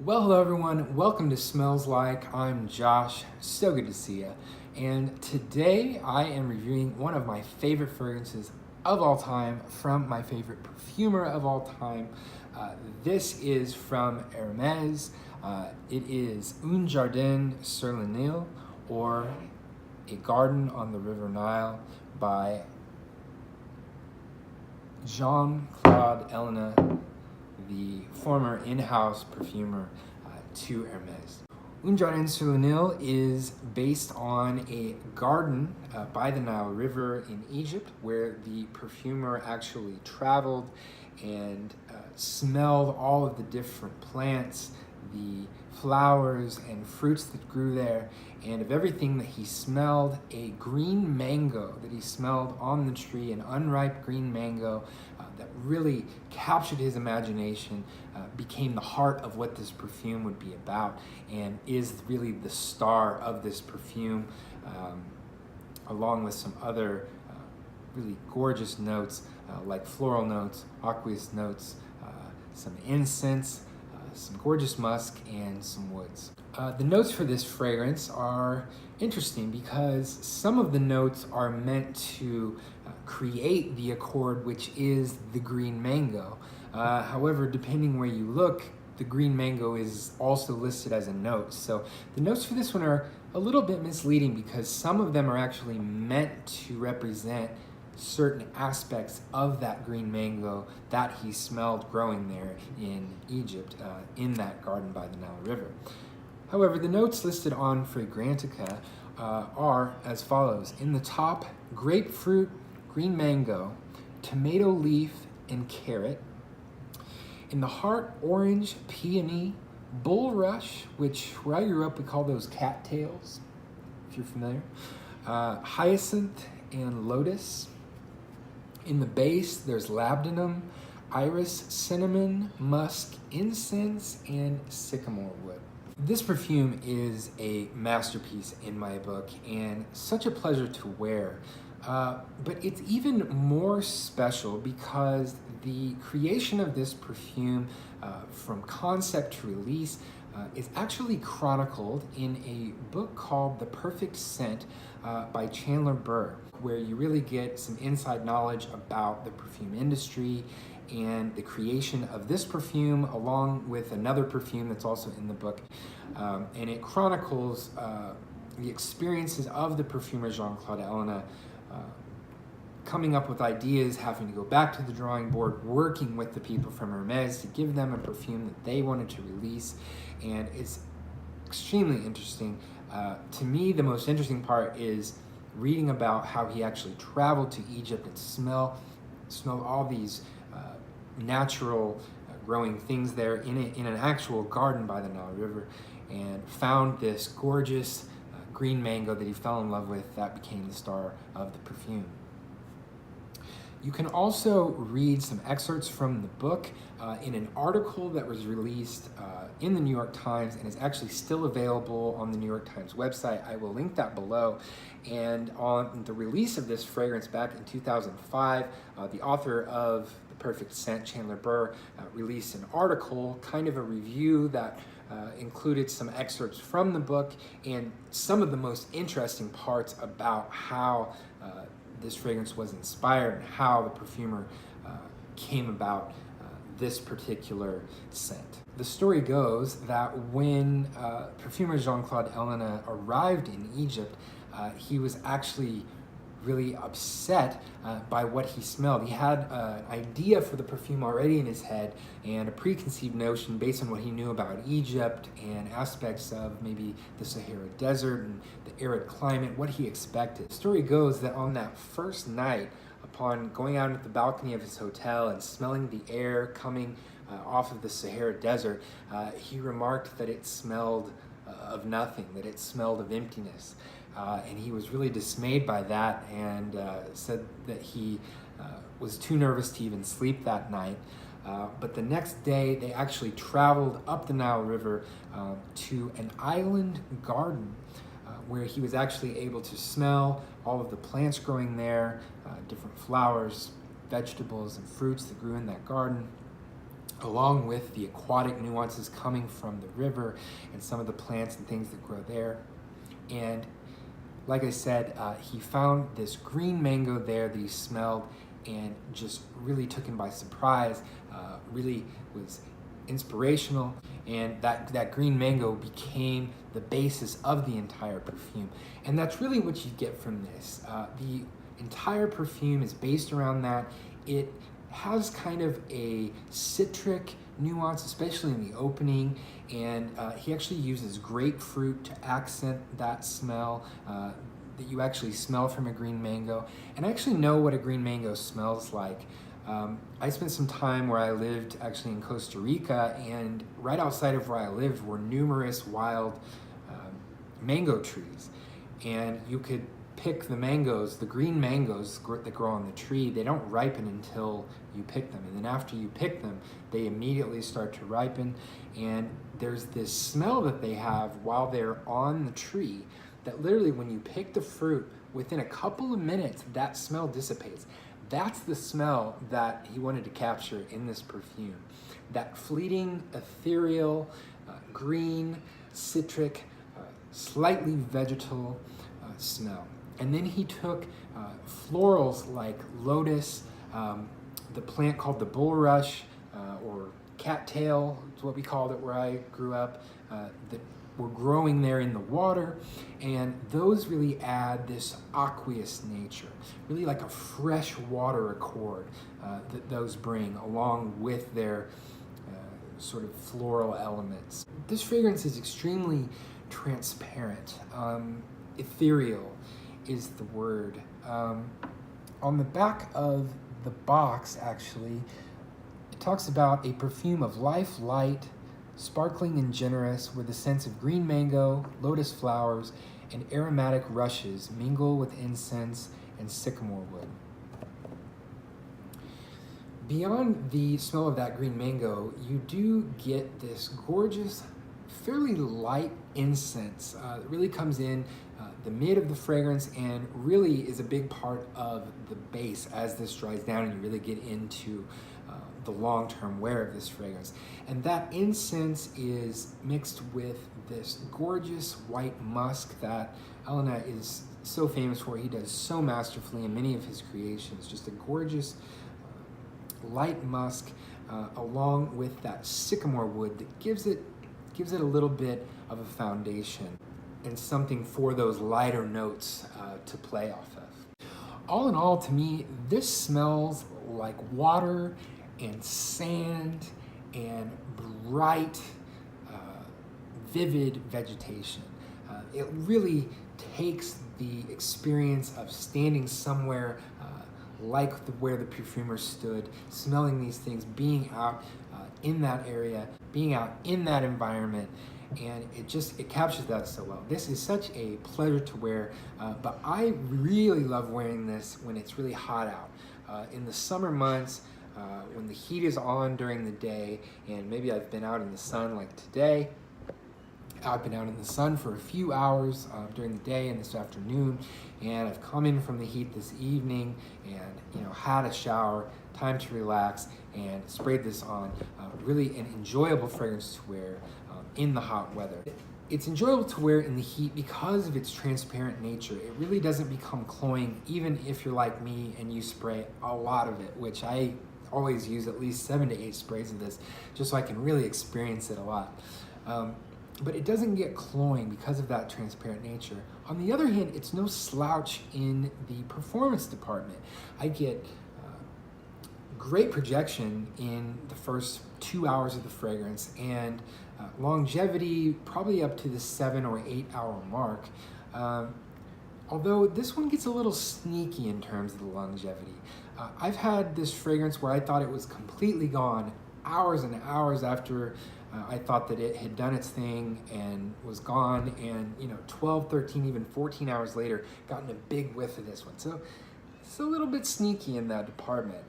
Well, hello everyone. Welcome to Smells Like. I'm Josh. So good to see you. And today I am reviewing one of my favorite fragrances of all time from my favorite perfumer of all time. This is from Hermés. It is Un Jardin Sur Le Nil, or A Garden on the River Nile by Jean Claude Ellena, the former in-house perfumer to Hermès. Un Jardin Sur Le Nil is based on a garden by the Nile River in Egypt, where the perfumer actually traveled and smelled all of the different plants, the flowers and fruits that grew there, and of everything that he smelled, a green mango that he smelled on the tree, an unripe green mango that really captured his imagination, became the heart of what this perfume would be about, and is really the star of this perfume, along with some other really gorgeous notes like floral notes, aqueous notes, some incense, some gorgeous musk, and some woods. The notes for this fragrance are interesting because some of the notes are meant to create the accord, which is the green mango. However, depending where you look, the green mango is also listed as a note. So the notes for this one are a little bit misleading because some of them are actually meant to represent certain aspects of that green mango that he smelled growing there in Egypt, in that garden by the Nile River. However, the notes listed on Fragrantica are as follows. In the top, grapefruit, green mango, tomato leaf, and carrot. In the heart, orange, peony, bulrush, which where I grew up we call those cattails, if you're familiar, hyacinth, and lotus. In the base, there's labdanum, iris, cinnamon, musk, incense, and sycamore wood. This perfume is a masterpiece in my book and such a pleasure to wear. But it's even more special because the creation of this perfume from concept to release is actually chronicled in a book called The Perfect Scent by Chandler Burr, where you really get some inside knowledge about the perfume industry and the creation of this perfume, along with another perfume that's also in the book. And it chronicles the experiences of the perfumer Jean Claude Ellena, coming up with ideas, having to go back to the drawing board, working with the people from Hermès to give them a perfume that they wanted to release. And it's extremely interesting. To me, the most interesting part is reading about how he actually traveled to Egypt and smelled all these natural growing things there in an actual garden by the Nile River, and found this gorgeous green mango that he fell in love with that became the star of the perfume. You can also read some excerpts from the book in an article that was released in the New York Times and is actually still available on the New York Times website. I will link that below. And on the release of this fragrance back in 2005, the author of The Perfect Scent, Chandler Burr, released an article, kind of a review that included some excerpts from the book and some of the most interesting parts about how this fragrance was inspired and how the perfumer came about this particular scent. The story goes that when perfumer Jean Claude Ellena arrived in Egypt, he was actually really upset by what he smelled. He had an idea for the perfume already in his head and a preconceived notion based on what he knew about Egypt and aspects of maybe the Sahara Desert and the arid climate, what he expected. The story goes that on that first night, upon going out at the balcony of his hotel and smelling the air coming off of the Sahara Desert, he remarked that it smelled of nothing, that it smelled of emptiness. And he was really dismayed by that and said that he was too nervous to even sleep that night. But the next day, they actually traveled up the Nile River to an island garden where he was actually able to smell all of the plants growing there, different flowers, vegetables, and fruits that grew in that garden. along with the aquatic nuances coming from the river and some of the plants and things that grow there. And like I said, he found this green mango there that he smelled and just really took him by surprise, really was inspirational, and that green mango became the basis of the entire perfume. And that's really what you get from this. The entire perfume is based around that. It has kind of a citric nuance, especially in the opening, and he actually uses grapefruit to accent that smell that you actually smell from a green mango. And I actually know what a green mango smells like. I spent some time where I lived actually in Costa Rica, and right outside of where I lived were numerous wild mango trees. And you could pick the mangoes, the green mangoes that grow on the tree. They don't ripen until you pick them. And then after you pick them, they immediately start to ripen. And there's this smell that they have while they're on the tree that literally when you pick the fruit, within a couple of minutes, that smell dissipates. That's the smell that he wanted to capture in this perfume. That fleeting, ethereal, green, citric, slightly vegetal smell. And then he took florals like lotus, the plant called the bulrush, or cattail, is what we called it where I grew up, that were growing there in the water, and those really add this aqueous nature, really like a fresh water accord that those bring along with their sort of floral elements. This fragrance is extremely transparent, ethereal is the word. On the back of the box, actually, it talks about a perfume of life, light, sparkling and generous, with a sense of green mango, lotus flowers, and aromatic rushes mingle with incense and sycamore wood. Beyond the smell of that green mango, you do get this gorgeous, fairly light incense that really comes in the mid of the fragrance and really is a big part of the base as this dries down and you really get into the long-term wear of this fragrance. And that incense is mixed with this gorgeous white musk that Ellena is so famous for. He does so masterfully in many of his creations. Just a gorgeous light musk along with that sycamore wood that gives it a little bit of a foundation and something for those lighter notes to play off of. All in all, to me, this smells like water and sand and bright, vivid vegetation. It really takes the experience of standing somewhere like where the perfumer stood, smelling these things, being out in that area, being out in that environment, and it captures that so well. This is such a pleasure to wear, but I really love wearing this when it's really hot out. In the summer months, when the heat is on during the day, and maybe I've been out in the sun like today. I've been out in the sun for a few hours during the day and this afternoon, and I've come in from the heat this evening and had a shower, time to relax, and sprayed this on. Really an enjoyable fragrance to wear in the hot weather. It's enjoyable to wear in the heat because of its transparent nature. It really doesn't become cloying, even if you're like me and you spray a lot of it, which I always use at least 7 to 8 sprays of this just so I can really experience it a lot. But it doesn't get cloying because of that transparent nature. On the other hand, it's no slouch in the performance department. I get great projection in the first 2 hours of the fragrance, and longevity probably up to the 7 or 8 hour mark. Although this one gets a little sneaky in terms of the longevity. I've had this fragrance where I thought it was completely gone hours and hours after I thought that it had done its thing and was gone, and 12, 13, even 14 hours later, gotten a big whiff of this one. So it's a little bit sneaky in that department.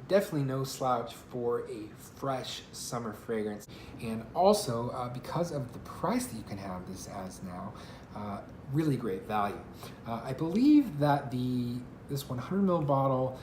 Definitely no slouch for a fresh summer fragrance. And also, because of the price that you can have this as now, really great value. I believe that this 100 ml bottle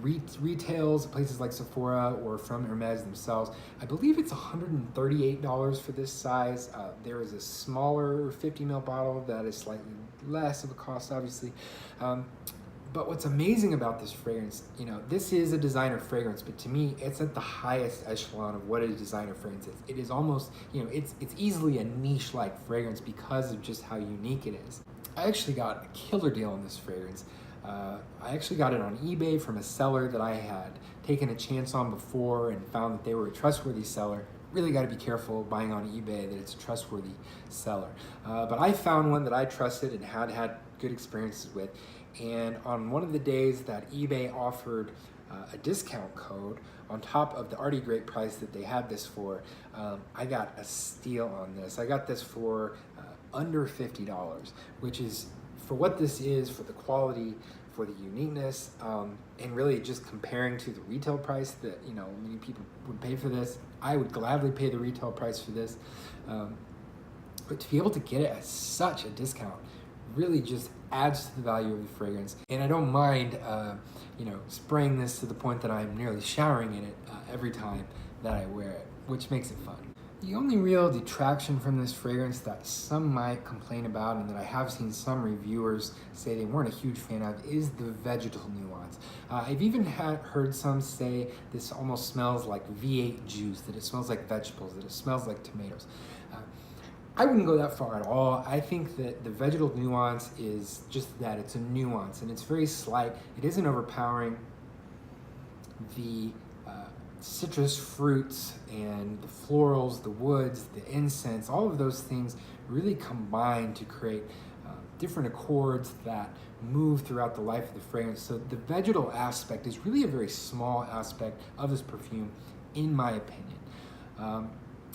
retails at places like Sephora or from Hermès themselves. I believe it's $138 for this size. There is a smaller 50 ml bottle that is slightly less of a cost, obviously. But what's amazing about this fragrance, this is a designer fragrance, but to me, it's at the highest echelon of what a designer fragrance is. It is almost, it's easily a niche-like fragrance because of just how unique it is. I actually got a killer deal on this fragrance. I actually got it on eBay from a seller that I had taken a chance on before and found that they were a trustworthy seller. Really got to be careful buying on eBay that it's a trustworthy seller. But I found one that I trusted and had good experiences with. And on one of the days that eBay offered a discount code on top of the already great price that they had this for, I got a steal on this. I got this for under $50, which is, for what this is, for the quality, for the uniqueness, and really just comparing to the retail price that many people would pay for this. I would gladly pay the retail price for this, but to be able to get it at such a discount really just adds to the value of the fragrance. And I don't mind spraying this to the point that I'm nearly showering in it every time that I wear it, which makes it fun. The only real detraction from this fragrance that some might complain about, and that I have seen some reviewers say they weren't a huge fan of, is the vegetal nuance. I've even heard some say this almost smells like V8 juice, that it smells like vegetables, that it smells like tomatoes. I wouldn't go that far at all. I think that the vegetal nuance is just that, it's a nuance, and it's very slight. It isn't overpowering. The citrus fruits and the florals, the woods, the incense, all of those things really combine to create different accords that move throughout the life of the fragrance. So the vegetal aspect is really a very small aspect of this perfume, in my opinion.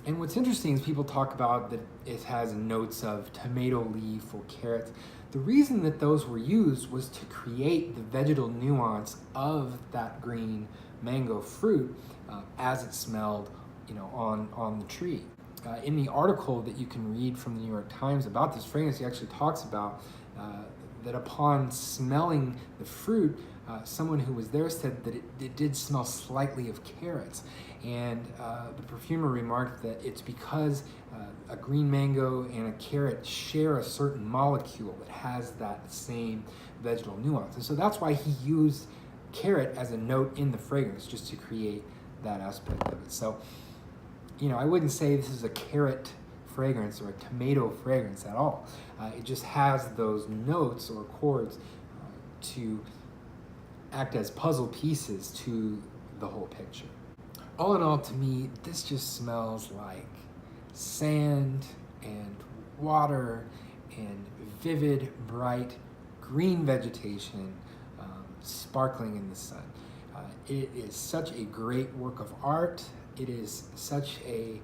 And what's interesting is people talk about that it has notes of tomato leaf or carrots. The reason that those were used was to create the vegetal nuance of that green mango fruit as it smelled, on the tree. In the article that you can read from the New York Times about this fragrance, he actually talks about that upon smelling the fruit, someone who was there said that it did smell slightly of carrots. And the perfumer remarked that it's because a green mango and a carrot share a certain molecule that has that same vegetal nuance. And so that's why he used carrot as a note in the fragrance, just to create that aspect of it. So, I wouldn't say this is a carrot fragrance or a tomato fragrance at all. It just has those notes or chords to act as puzzle pieces to the whole picture. All in all, to me, this just smells like sand and water and vivid, bright, green vegetation sparkling in the sun. It is such a great work of art. It is such a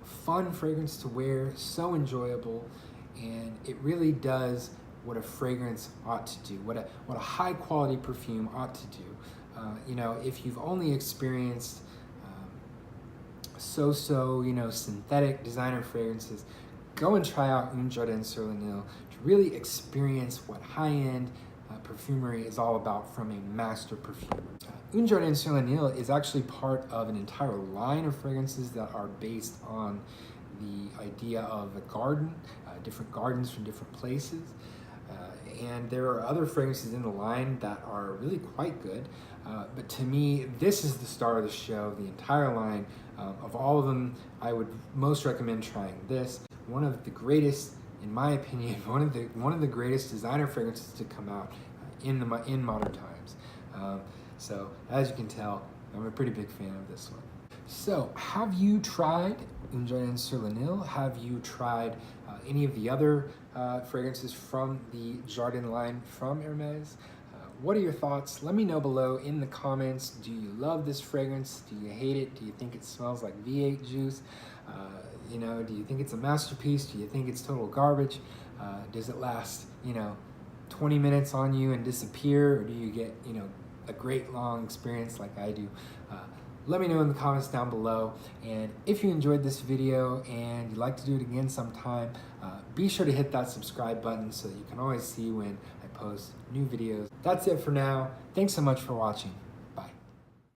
fun fragrance to wear, so enjoyable, and it really does what a fragrance ought to do, what a high quality perfume ought to do. If you've only experienced synthetic designer fragrances, go and try out Jardin Sur Le Nil to really experience what high-end perfumery is all about from a master perfumer. Jardin Sur Le Nil is actually part of an entire line of fragrances that are based on the idea of a garden, different gardens from different places. And there are other fragrances in the line that are really quite good. But to me, this is the star of the show, the entire line. Of all of them, I would most recommend trying this. One of the greatest, in my opinion, one of the greatest designer fragrances to come out in modern times. So as you can tell, I'm a pretty big fan of this one. So have you tried Jardin Sur Le Nil? Have you tried any of the other fragrances from the Jardin line from Hermès? What are your thoughts? Let me know below in the comments. Do you love this fragrance? Do you hate it? Do you think it smells like V8 juice? Do you think it's a masterpiece? Do you think it's total garbage? Does it last, 20 minutes on you and disappear? Or do you get, a great long experience like I do? Let me know in the comments down below. And if you enjoyed this video and you'd like to do it again sometime, be sure to hit that subscribe button so that you can always see when I post new videos. That's it for now. Thanks so much for watching.